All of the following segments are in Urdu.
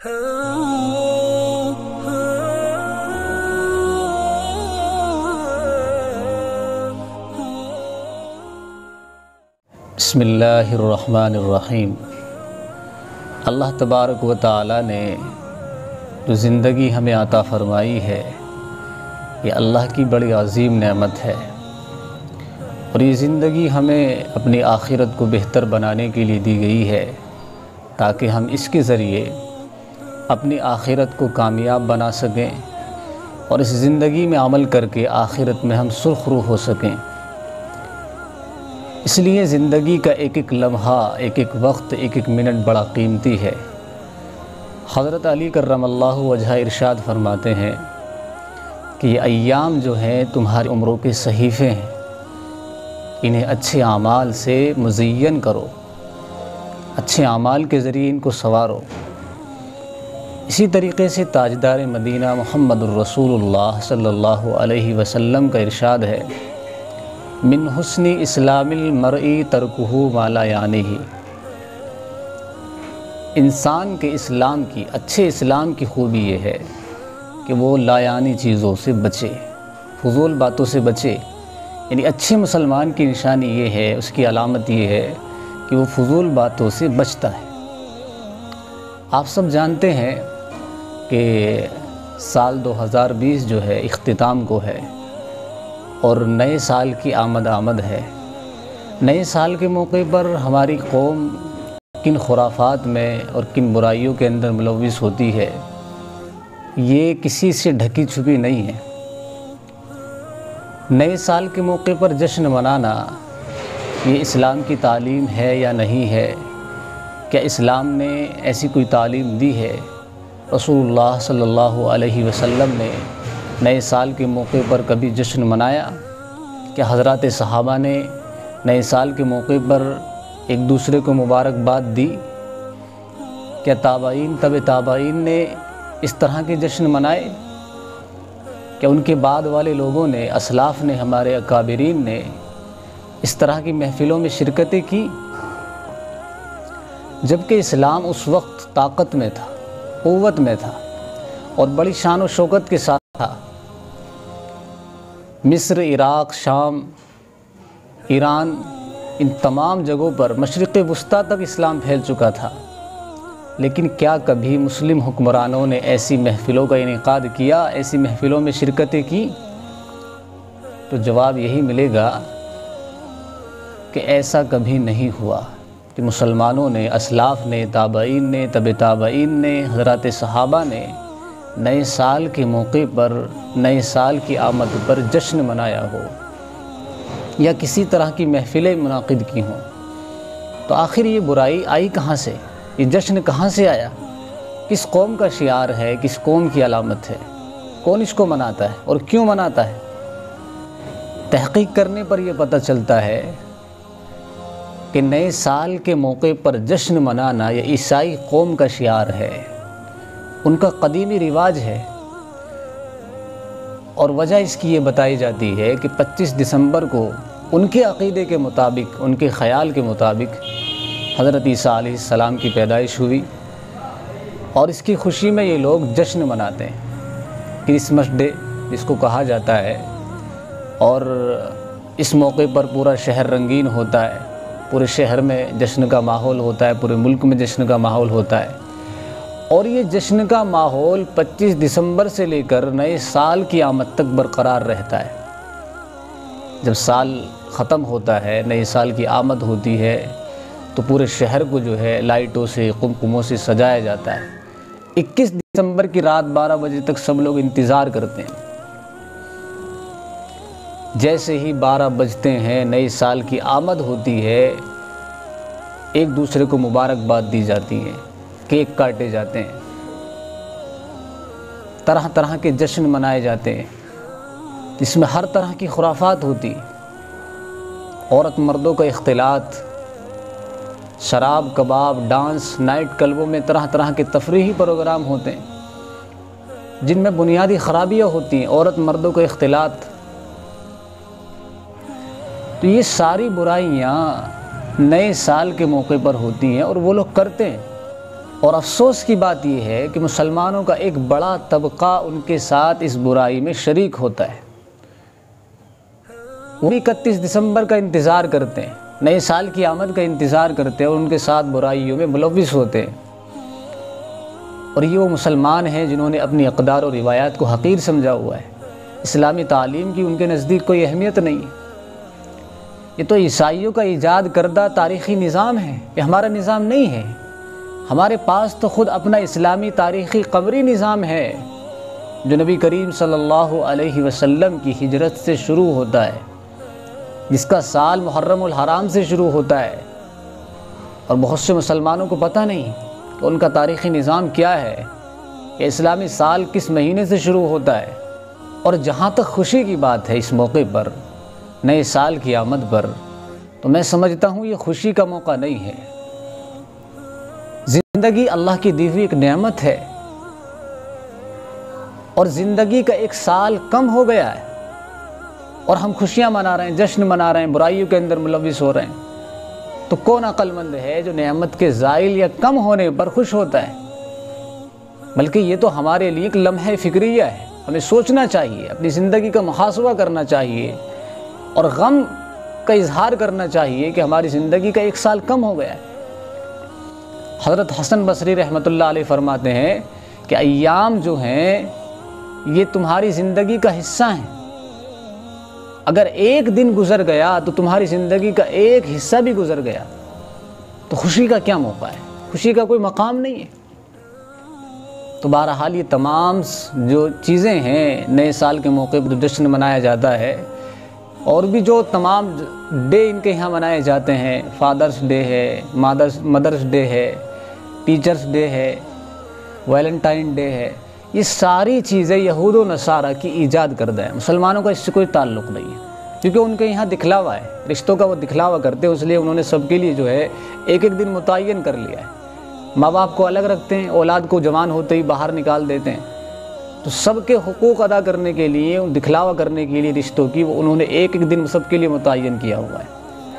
بسم اللہ الرحمن الرحیم۔ اللہ تبارک و تعالی نے جو زندگی ہمیں عطا فرمائی ہے یہ اللہ کی بڑی عظیم نعمت ہے، اور یہ زندگی ہمیں اپنی آخرت کو بہتر بنانے کے لیے دی گئی ہے تاکہ ہم اس کے ذریعے اپنی آخرت کو کامیاب بنا سکیں اور اس زندگی میں عمل کر کے آخرت میں ہم سرخ رو ہو سکیں۔ اس لیے زندگی کا ایک ایک لمحہ، ایک ایک وقت، ایک ایک منٹ بڑا قیمتی ہے۔ حضرت علی کرم اللہ وجہہ ارشاد فرماتے ہیں کہ یہ ایام جو ہیں تمہاری عمروں کے صحیفے ہیں، انہیں اچھے اعمال سے مزین کرو، اچھے اعمال کے ذریعے ان کو سنوارو۔ اسی طریقے سے تاجدار مدینہ محمد الرسول اللہ صلی اللہ علیہ وسلم کا ارشاد ہے، من حسن اسلام المرئی ترکہ ما لا یعنیہ۔ انسان کے اسلام کی، اچھے اسلام کی خوبی یہ ہے کہ وہ لا یعنی چیزوں سے بچے، فضول باتوں سے بچے۔ یعنی اچھے مسلمان کی نشانی یہ ہے، اس کی علامت یہ ہے کہ وہ فضول باتوں سے بچتا ہے۔ آپ سب جانتے ہیں کہ سال 2020 جو ہے اختتام کو ہے اور نئے سال کی آمد ہے۔ نئے سال کے موقع پر ہماری قوم کن خرافات میں اور کن برائیوں کے اندر ملوث ہوتی ہے، یہ کسی سے ڈھکی چھپی نہیں ہے۔ نئے سال کے موقع پر جشن منانا یہ اسلام کی تعلیم ہے یا نہیں ہے؟ کیا اسلام نے ایسی کوئی تعلیم دی ہے؟ رسول اللہ صلی اللہ علیہ وسلم نے نئے سال کے موقع پر کبھی جشن منایا؟ کیا حضرات صحابہ نے نئے سال کے موقع پر ایک دوسرے کو مبارکباد دی؟ کیا تابعین تابعین نے اس طرح کے جشن منائے؟ کیا ان کے بعد والے لوگوں نے، اسلاف نے، ہمارے اکابرین نے اس طرح کی محفلوں میں شرکتیں کی؟ جبکہ اسلام اس وقت طاقت میں تھا، قوت میں تھا اور بڑی شان و شوکت کے ساتھ تھا۔ مصر، عراق، شام، ایران، ان تمام جگہوں پر مشرق وسطیٰ تک اسلام پھیل چکا تھا، لیکن کیا کبھی مسلم حکمرانوں نے ایسی محفلوں کا انعقاد کیا، ایسی محفلوں میں شرکتیں کی؟ تو جواب یہی ملے گا کہ ایسا کبھی نہیں ہوا کہ مسلمانوں نے، اسلاف نے، تابعین نے، تابعین نے، حضرات صحابہ نے نئے سال کے موقع پر، نئے سال کی آمد پر جشن منایا ہو یا کسی طرح کی محفلیں منعقد کی ہوں۔ تو آخر یہ برائی آئی کہاں سے؟ یہ جشن کہاں سے آیا؟ کس قوم کا شعار ہے؟ کس قوم کی علامت ہے؟ کون اس کو مناتا ہے اور کیوں مناتا ہے؟ تحقیق کرنے پر یہ پتہ چلتا ہے کہ نئے سال کے موقع پر جشن منانا یہ عیسائی قوم کا شعار ہے، ان کا قدیمی رواج ہے، اور وجہ اس کی یہ بتائی جاتی ہے کہ 25 دسمبر کو ان کے عقیدے کے مطابق، ان کے خیال کے مطابق حضرت عیسیٰ علیہ السلام کی پیدائش ہوئی، اور اس کی خوشی میں یہ لوگ جشن مناتے ہیں، کرسمس ڈے جس کو کہا جاتا ہے، اور اس موقع پر پورا شہر رنگین ہوتا ہے، پورے شہر میں جشن کا ماحول ہوتا ہے، پورے ملک میں جشن کا ماحول ہوتا ہے، اور یہ جشن کا ماحول 25 دسمبر سے لے کر نئے سال کی آمد تک برقرار رہتا ہے۔ جب سال ختم ہوتا ہے، نئے سال کی آمد ہوتی ہے، تو پورے شہر کو جو ہے لائٹوں سے، قمقموں سے سجایا جاتا ہے۔ 21 دسمبر کی رات 12 بجے تک سب لوگ انتظار کرتے ہیں۔ جیسے ہی 12 بجتے ہیں، نئے سال کی آمد ہوتی ہے، ایک دوسرے کو مبارکباد دی جاتی ہیں، کیک کاٹے جاتے ہیں، طرح طرح کے جشن منائے جاتے ہیں، جس میں ہر طرح کی خرافات ہوتی، عورت مردوں کا اختلاط، شراب، کباب، ڈانس، نائٹ کلبوں میں طرح طرح کے تفریحی پروگرام ہوتے ہیں جن میں بنیادی خرابیاں ہوتی ہیں، عورت مردوں کا اختلاط۔ تو یہ ساری برائیاں نئے سال کے موقع پر ہوتی ہیں اور وہ لوگ کرتے ہیں، اور افسوس کی بات یہ ہے کہ مسلمانوں کا ایک بڑا طبقہ ان کے ساتھ اس برائی میں شریک ہوتا ہے۔ وہ 31 دسمبر کا انتظار کرتے ہیں، نئے سال کی آمد کا انتظار کرتے ہیں اور ان کے ساتھ برائیوں میں ملوث ہوتے ہیں۔ اور یہ وہ مسلمان ہیں جنہوں نے اپنی اقدار اور روایات کو حقیر سمجھا ہوا ہے۔ اسلامی تعلیم کی ان کے نزدیک کوئی اہمیت نہیں ہے۔ یہ تو عیسائیوں کا ایجاد کردہ تاریخی نظام ہے، یہ ہمارا نظام نہیں ہے۔ ہمارے پاس تو خود اپنا اسلامی تاریخی قمری نظام ہے جو نبی کریم صلی اللہ علیہ وسلم کی ہجرت سے شروع ہوتا ہے، جس کا سال محرم الحرام سے شروع ہوتا ہے۔ اور بہت سے مسلمانوں کو پتہ نہیں کہ ان کا تاریخی نظام کیا ہے، کہ اسلامی سال کس مہینے سے شروع ہوتا ہے۔ اور جہاں تک خوشی کی بات ہے اس موقع پر، نئے سال کی آمد پر، تو میں سمجھتا ہوں یہ خوشی کا موقع نہیں ہے۔ زندگی اللہ کی دی ہوئی ایک نعمت ہے، اور زندگی کا ایک سال کم ہو گیا ہے اور ہم خوشیاں منا رہے ہیں، جشن منا رہے ہیں، برائیوں کے اندر ملوث ہو رہے ہیں۔ تو کون عقل مند ہے جو نعمت کے زائل یا کم ہونے پر خوش ہوتا ہے؟ بلکہ یہ تو ہمارے لیے ایک لمحہ فکریہ ہے۔ ہمیں سوچنا چاہیے، اپنی زندگی کا محاسبہ کرنا چاہیے اور غم کا اظہار کرنا چاہیے کہ ہماری زندگی کا ایک سال کم ہو گیا ہے۔ حضرت حسن بصری رحمۃ اللہ علیہ فرماتے ہیں کہ ایام جو ہیں یہ تمہاری زندگی کا حصہ ہیں۔ اگر ایک دن گزر گیا تو تمہاری زندگی کا ایک حصہ بھی گزر گیا، تو خوشی کا کیا موقع ہے؟ خوشی کا کوئی مقام نہیں ہے۔ تو بہرحال یہ تمام جو چیزیں ہیں، نئے سال کے موقع پر جشن منایا جاتا ہے، اور بھی جو تمام ڈے ان کے یہاں منائے جاتے ہیں، فادرز ڈے ہے، مدرس ڈے ہے، ٹیچرز ڈے ہے، ویلنٹائن ڈے ہے، یہ ساری چیزیں یہود و نصارہ کی ایجاد کردہ ہے۔ مسلمانوں کا اس سے کوئی تعلق نہیں ہے، کیونکہ ان کے یہاں دکھلاوا ہے، رشتوں کا وہ دکھلاوا کرتے ہیں، اس لیے انہوں نے سب کے لیے جو ہے ایک ایک دن متعین کر لیا ہے۔ ماں باپ کو الگ رکھتے ہیں، اولاد کو جوان ہوتے ہی باہر نکال دیتے ہیں۔ تو سب کے حقوق ادا کرنے کے لیے، دکھلاوا کرنے کے لیے رشتوں کی، وہ انہوں نے ایک ایک دن سب کے لیے متعین کیا ہوا ہے،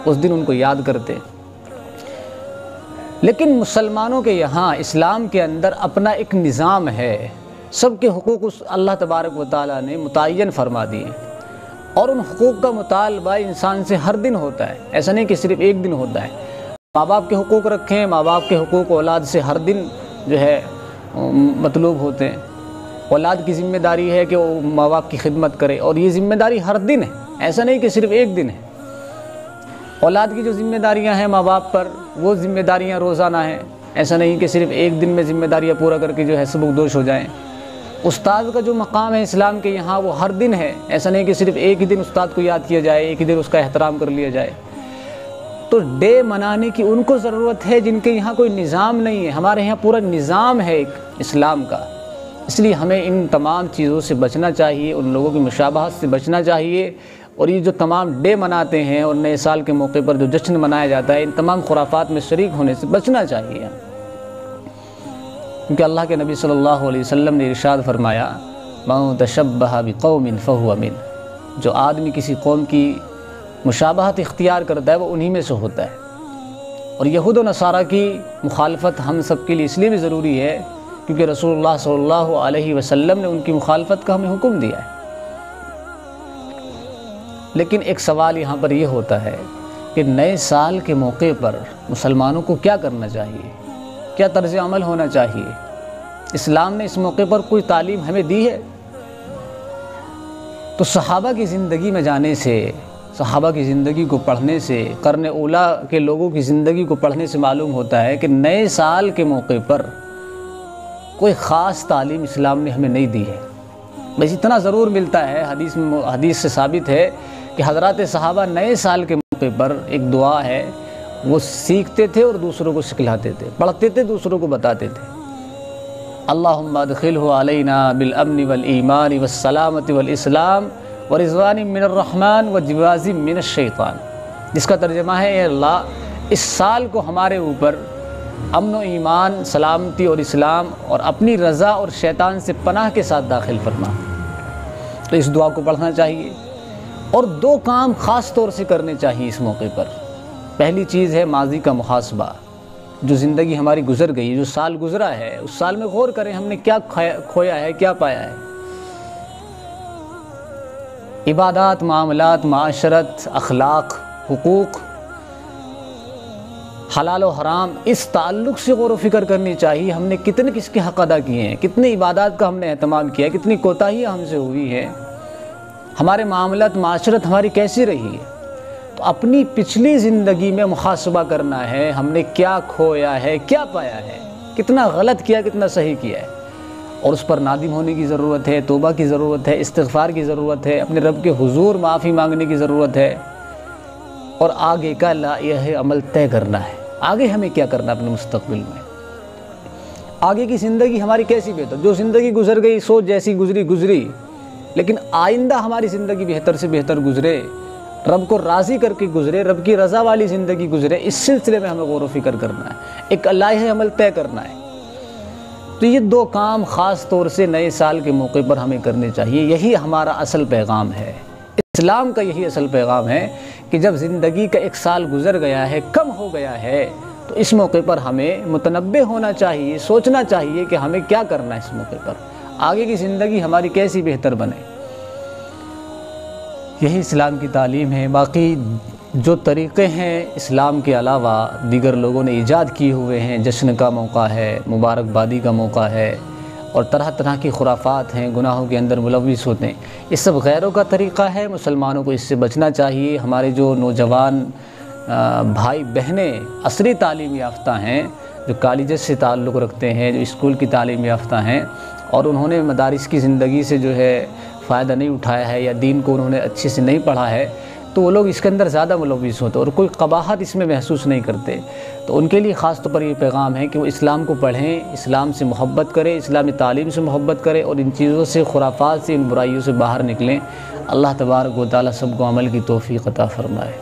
اس دن ان کو یاد کرتے ہیں۔ لیکن مسلمانوں کے یہاں اسلام کے اندر اپنا ایک نظام ہے، سب کے حقوق اس اللہ تبارک و تعالیٰ نے متعین فرما دیے، اور ان حقوق کا مطالبہ انسان سے ہر دن ہوتا ہے، ایسا نہیں کہ صرف ایک دن ہوتا ہے۔ ماں باپ کے حقوق رکھیں، ماں باپ کے حقوق اولاد سے ہر دن جو ہے مطلوب ہوتے ہیں۔ اولاد کی ذمہ داری ہے کہ وہ ماں باپ کی خدمت کرے، اور یہ ذمہ داری ہر دن ہے، ایسا نہیں کہ صرف ایک دن ہے۔ اولاد کی جو ذمہ داریاں ہیں ماں باپ پر، وہ ذمہ داریاں روزانہ ہیں، ایسا نہیں کہ صرف ایک دن میں ذمہ داریاں پورا کر کے جو ہے سبکدوش ہو جائیں۔ استاد کا جو مقام ہے اسلام کے یہاں، وہ ہر دن ہے، ایسا نہیں کہ صرف ایک ہی دن استاد کو یاد کیا جائے، ایک ہی دن اس کا احترام کر لیا جائے۔ تو ڈے منانے کی ان کو ضرورت ہے جن کے یہاں کوئی نظام نہیں ہے، ہمارے یہاں پورا نظام ہے ایک اسلام کا۔ اس لیے ہمیں ان تمام چیزوں سے بچنا چاہیے، ان لوگوں کی مشابہت سے بچنا چاہیے، اور یہ جو تمام ڈے مناتے ہیں اور نئے سال کے موقع پر جو جشن منایا جاتا ہے، ان تمام خرافات میں شریک ہونے سے بچنا چاہیے۔ کیونکہ اللہ کے نبی صلی اللہ علیہ وسلم نے ارشاد فرمایا، مَن تَشَبَّهَ بِقَوْمٍ فَهُوَ مِنْهُ، جو آدمی کسی قوم کی مشابہت اختیار کرتا ہے وہ انہی میں سے ہوتا ہے۔ اور یہود و نصارہ کی مخالفت ہم سب کے لیے اس لیے بھی ضروری ہے کیونکہ رسول اللہ صلی اللہ علیہ وسلم نے ان کی مخالفت کا ہمیں حکم دیا ہے۔ لیکن ایک سوال یہاں پر یہ ہوتا ہے کہ نئے سال کے موقع پر مسلمانوں کو کیا کرنا چاہیے، کیا طرز عمل ہونا چاہیے؟ اسلام نے اس موقع پر کوئی تعلیم ہمیں دی ہے؟ تو صحابہ کی زندگی میں جانے سے، صحابہ کی زندگی کو پڑھنے سے، قرن اولیٰ کے لوگوں کی زندگی کو پڑھنے سے معلوم ہوتا ہے کہ نئے سال کے موقع پر کوئی خاص تعلیم اسلام نے ہمیں نہیں دی ہے۔ بس اتنا ضرور ملتا ہے، حدیث سے ثابت ہے کہ حضرات صحابہ نئے سال کے موقع پر ایک دعا ہے، وہ سیکھتے تھے اور دوسروں کو سکھلاتے تھے، پڑھتے تھے، دوسروں کو بتاتے تھے۔ اللہم ادخلہ علینا بالامن والایمان والسلامت والاسلام ورضوان من الرحمن وجواز من الشیطان، جس کا ترجمہ ہے، اے اللہ اس سال کو ہمارے اوپر امن و ایمان، سلامتی اور اسلام اور اپنی رضا اور شیطان سے پناہ کے ساتھ داخل فرما۔ تو اس دعا کو پڑھنا چاہیے، اور دو کام خاص طور سے کرنے چاہیے اس موقع پر۔ پہلی چیز ہے ماضی کا محاسبہ، جو زندگی ہماری گزر گئی، جو سال گزرا ہے، اس سال میں غور کریں ہم نے کیا کھویا ہے، کیا پایا ہے۔ عبادات، معاملات، معاشرت، اخلاق، حقوق، حلال و حرام، اس تعلق سے غور و فکر کرنی چاہیے۔ ہم نے کتنے کس کے حق ادا کیے ہیں، کتنی عبادات کا ہم نے اہتمام کیا ہے، کتنی کوتاہیاں ہم سے ہوئی ہیں، ہمارے معاملات، معاشرت ہماری کیسی رہی ہے۔ تو اپنی پچھلی زندگی میں محاسبہ کرنا ہے، ہم نے کیا کھویا ہے، کیا پایا ہے، کتنا غلط کیا، کتنا صحیح کیا ہے، اور اس پر نادم ہونے کی ضرورت ہے، توبہ کی ضرورت ہے، استغفار کی ضرورت ہے، اپنے رب کے حضور معافی مانگنے کی ضرورت ہے، اور آگے کا لائحہ عمل طے کرنا ہے۔ آگے ہمیں کیا کرنا ہے اپنے مستقبل میں، آگے کی زندگی ہماری کیسی بہتر، جو زندگی گزر گئی سو جیسی گزری، لیکن آئندہ ہماری زندگی بہتر سے بہتر گزرے، رب کو راضی کر کے گزرے، رب کی رضا والی زندگی گزرے، اس سلسلے میں ہمیں غور و فکر کرنا ہے، ایک لائحہ عمل طے کرنا ہے۔ تو یہ دو کام خاص طور سے نئے سال کے موقع پر ہمیں کرنے چاہیے۔ یہی ہمارا اصل پیغام ہے، اسلام کا یہی اصل پیغام ہے کہ جب زندگی کا ایک سال گزر گیا ہے، کم ہو گیا ہے، تو اس موقع پر ہمیں متنبہ ہونا چاہیے، سوچنا چاہیے کہ ہمیں کیا کرنا ہے اس موقع پر، آگے کی زندگی ہماری کیسی بہتر بنے۔ یہی اسلام کی تعلیم ہے۔ باقی جو طریقے ہیں اسلام کے علاوہ دیگر لوگوں نے ایجاد کیے ہوئے ہیں، جشن کا موقع ہے، مبارکبادی کا موقع ہے، اور طرح طرح کی خرافات ہیں، گناہوں کے اندر ملوث ہوتے ہیں، یہ سب غیروں کا طریقہ ہے۔ مسلمانوں کو اس سے بچنا چاہیے۔ ہمارے جو نوجوان بھائی بہنیں عصری تعلیم یافتہ ہیں، جو کالجز سے تعلق رکھتے ہیں، جو اسکول کی تعلیم یافتہ ہیں، اور انہوں نے مدارس کی زندگی سے جو ہے فائدہ نہیں اٹھایا ہے، یا دین کو انہوں نے اچھے سے نہیں پڑھا ہے، تو وہ لوگ اس کے اندر زیادہ ملوث ہوتے اور کوئی قباحت اس میں محسوس نہیں کرتے۔ تو ان کے لیے خاص طور پر یہ پیغام ہے کہ وہ اسلام کو پڑھیں، اسلام سے محبت کریں، اسلامی تعلیم سے محبت کریں، اور ان چیزوں سے، خرافات سے، ان برائیوں سے باہر نکلیں۔ اللہ تبارک و تعالیٰ سب کو عمل کی توفیق عطا فرمائے۔